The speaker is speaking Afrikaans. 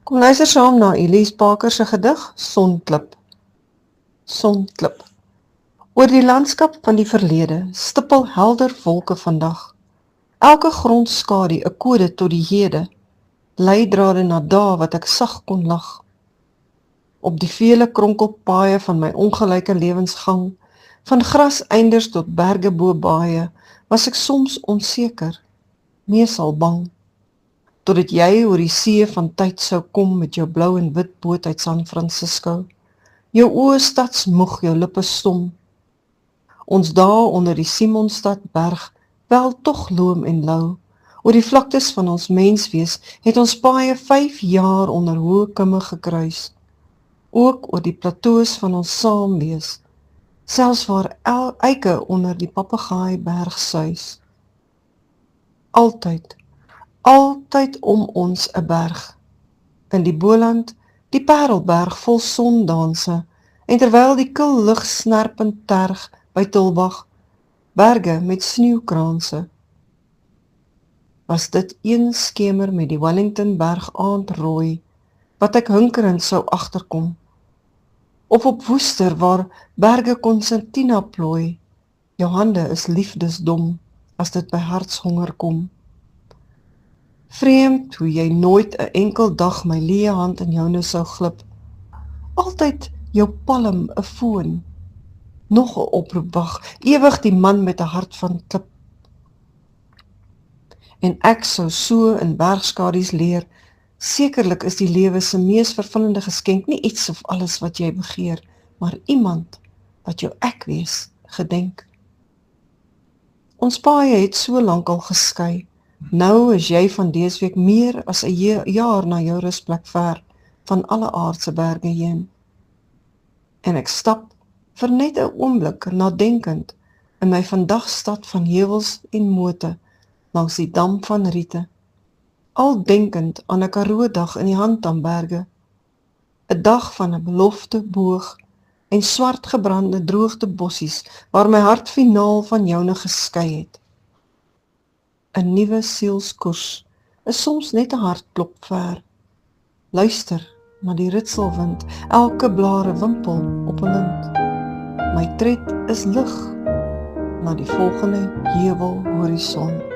Kom luister saam na Elise Parker se gedig Sonklip. Sonklip. Oor die landskap van die verlede stippel helder wolke vandag. Elke grondskadu 'n kode tot die hede, leidrade na dae wat ek sag kon lag. Op die vele kronkelpaaie van my ongelyke lewensgang, van graseinders tot berge bo baaie, was ek soms onseker, meesal bang. Totdat jy oor die see van tyd sou kom met jou blou en wit boot uit San Francisco. Jou oë stadsmoeg, jou lippe stom. Ons dae onder die Simonstad berg, wel tog loom en lou. Oor die vlaktes van ons menswees het ons paaie 5 jaar onder hoë kimme gekruis. Ook oor die plateaus van ons saamwees, selfs waar eike onder die papegaaiberg suis. Altyd om ons 'n berg. In die Boland, die Parelberg vol sondanse, en terwyl die kil lug snerpend terg by Tulbagh, berge met sneeukranse. Was dit een skemer met die Wellingtonberg aandrooi, wat ek hunkerend sou agterkom, of op Woester waar berge konsertina plooi, jou hande is liefdesdom, as dit by hartshonger kom. Vreemd hoe jy nooit 'n enkel dag my leë hand in joune sou glip. Altyd jou palm 'n foon, nog 'n oproepwag, ewig die man met 'n hart van klip. En ek sou so in bergskadu's leer, sekerlik is die lewe se mees vervullende geskenk nie iets of alles wat jy begeer, maar iemand wat jou ek wees gedenk. Ons paaie het so lank al geskei. Nou is jy van deesweek meer as 'n jaar na jou rusplek ver, van alle aardse berge heen. En ek stap vir net 'n oomblik nadenkend in my vandagstad van heuwels en mote langs die dam van riete, al denkend aan 'n Karoo-dag in die Handtamberge, 'n dag van 'n belofte boog en swart gebrande droogte bossies waar my hart finaal van joune geskei het. 'n Nuwe sielskoers is soms net 'n hartklop ver. Luister na die ritselwind, elke blare wimpel op 'n lint. My tred is lig na die volgende heuwelhorison.